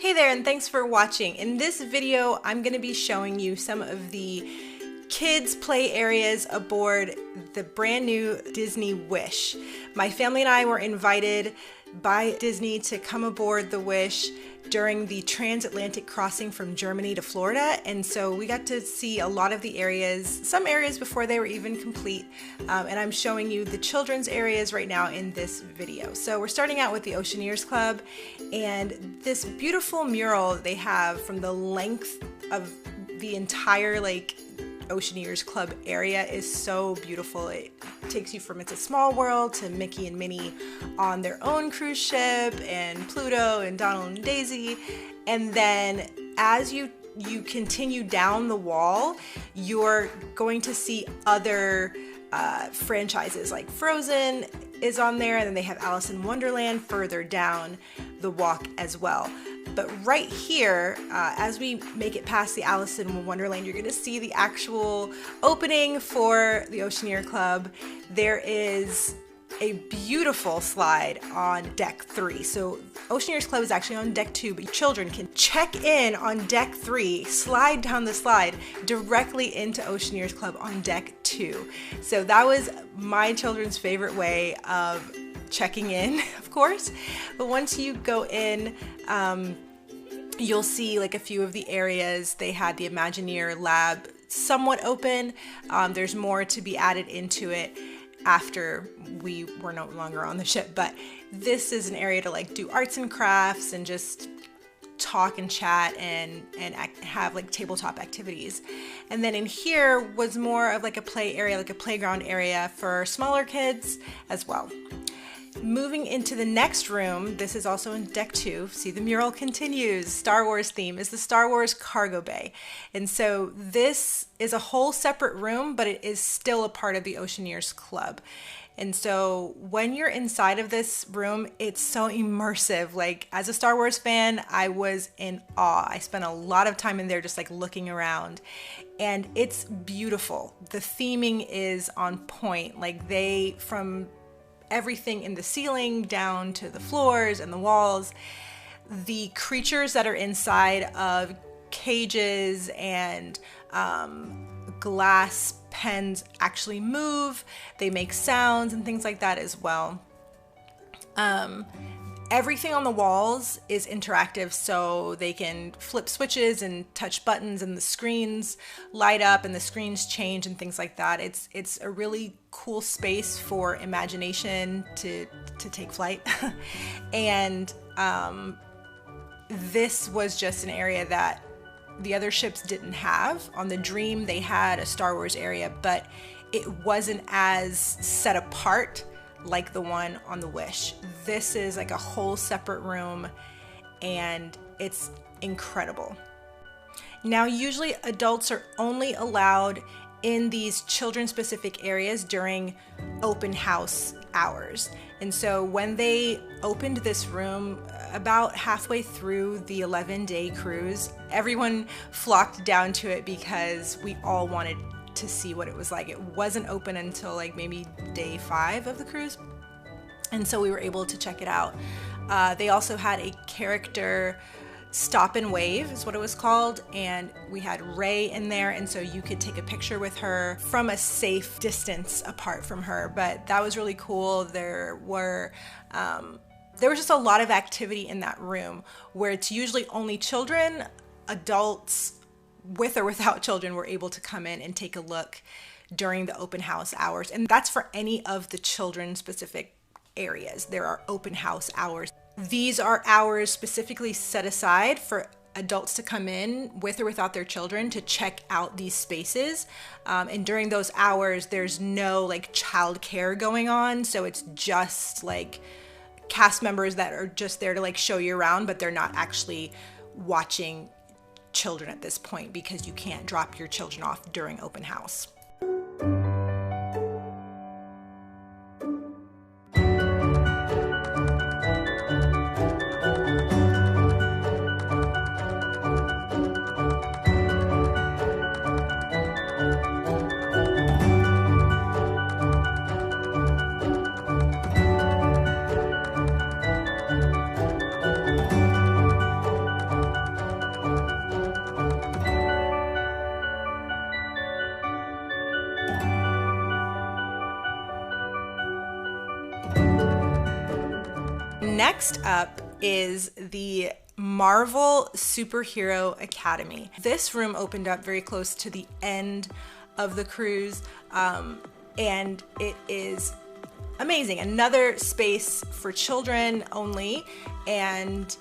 Hey there, and thanks for watching. In this video, I'm going to be showing you some of the kids play areas aboard the brand new Disney Wish. My family and I were invited by Disney to come aboard the Wish during the transatlantic crossing from Germany to Florida, and so we got to see a lot of the areas, some areas before they were even complete, and I'm showing you the children's areas right now in this video. So we're starting out with the Oceaneer Club, and this beautiful mural they have from the length of the entire Oceaneer Club area is so beautiful. It takes you from It's a Small World to Mickey and Minnie on their own cruise ship, and Pluto and Donald and Daisy. And then as you continue down the wall, you're going to see other franchises like Frozen is on there, and then they have Alice in Wonderland further down the walk as well. But right here, as we make it past the Alice in Wonderland, you're going to see the actual opening for the Oceaneer Club. There is a beautiful slide on deck 3. So Oceaneer Club is actually on deck 2, but children can check in on deck 3, slide down the slide directly into Oceaneer Club on deck 2. So that was my children's favorite way of checking in, of course. But once you go in, you'll see a few of the areas. They had the Imagineer lab somewhat open. There's more to be added into it after we were no longer on the ship, but this is an area to do arts and crafts and just talk and chat and have tabletop activities. And then in here was more of a play area, a playground area for smaller kids as well. Moving into the next room, this is also in deck 2. See, the mural continues. Star Wars theme is the Star Wars cargo bay. And so this is a whole separate room, but it is still a part of the Oceaneer Club. And so when you're inside of this room, it's so immersive. As a Star Wars fan, I was in awe. I spent a lot of time in there just looking around, and it's beautiful. The theming is on point. From everything in the ceiling down to the floors and the walls, the creatures that are inside of cages and glass pens actually move. They make sounds and things like that as well. Everything on the walls is interactive, so they can flip switches and touch buttons, and the screens light up and the screens change and things like that. It's a really cool space for imagination to take flight. And this was just an area that the other ships didn't have. On the Dream, they had a Star Wars area, but it wasn't as set apart like the one on the Wish. This is a whole separate room, and it's incredible. Now, usually adults are only allowed in these children-specific areas during open house hours. And so when they opened this room about halfway through the 11-day cruise, everyone flocked down to it because we all wanted to see what it was like. It wasn't open until maybe day 5 of the cruise, and so we were able to check it out. They also had a character stop and wave is what it was called, and we had Rey in there, and so you could take a picture with her from a safe distance apart from her. But that was really cool. There was just a lot of activity in that room where it's usually only children. Adults with or without children were able to come in and take a look during the open house hours, and that's for any of the children specific areas. There are open house hours. These are hours specifically set aside for adults to come in with or without their children to check out these spaces, and during those hours there's no child care going on, so it's just cast members that are just there to show you around, but they're not actually watching children at this point because you can't drop your children off during open house. Next up is the Marvel Superhero Academy. This room opened up very close to the end of the cruise, and it is amazing. Another space for children only and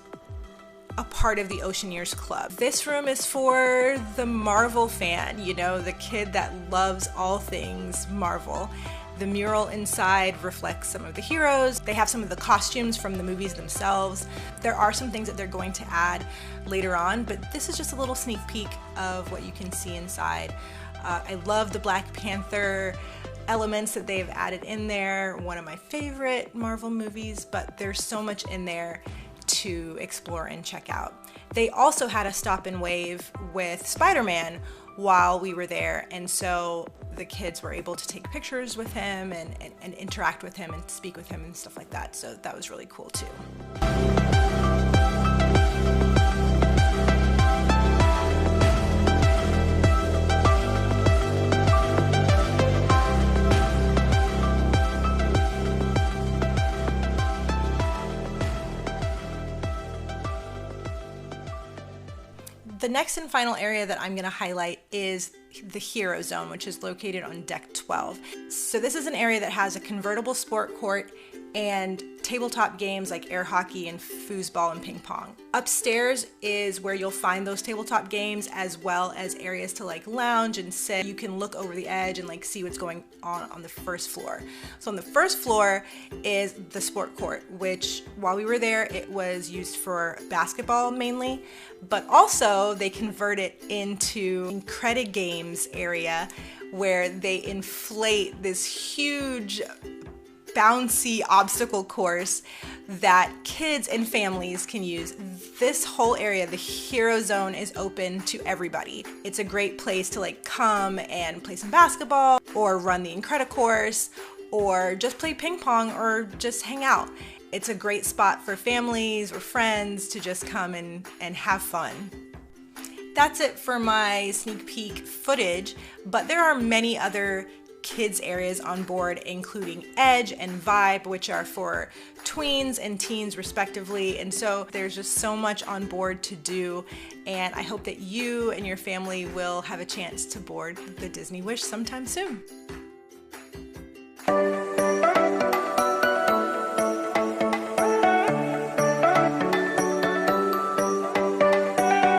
a part of the Oceaneer Club. This room is for the Marvel fan, you know, the kid that loves all things Marvel. The mural inside reflects some of the heroes. They have some of the costumes from the movies themselves. There are some things that they're going to add later on, but this is just a little sneak peek of what you can see inside. I love the Black Panther elements that they've added in there, one of my favorite Marvel movies, but there's so much in there to explore and check out. They also had a stop and wave with Spider-Man while we were there, and so the kids were able to take pictures with him and interact with him and speak with him and stuff like that, so that was really cool too. The next and final area that I'm going to highlight is the Hero Zone, which is located on deck 12. So this is an area that has a convertible sport court and tabletop games like air hockey and foosball and ping pong. Upstairs is where you'll find those tabletop games, as well as areas to like lounge and sit. You can look over the edge and like see what's going on the first floor. So on the first floor is the sport court, which while we were there, it was used for basketball mainly, but also they convert it into credit games area where they inflate this huge bouncy obstacle course that kids and families can use. This whole area, the Hero Zone, is open to everybody. It's a great place to like come and play some basketball or run the Incredicourse or just play ping pong or just hang out. It's a great spot for families or friends to just come and have fun. That's it for my sneak peek footage, but there are many other kids areas on board, including Edge and Vibe, which are for tweens and teens respectively. And so there's just so much on board to do, and I hope that you and your family will have a chance to board the Disney Wish sometime soon.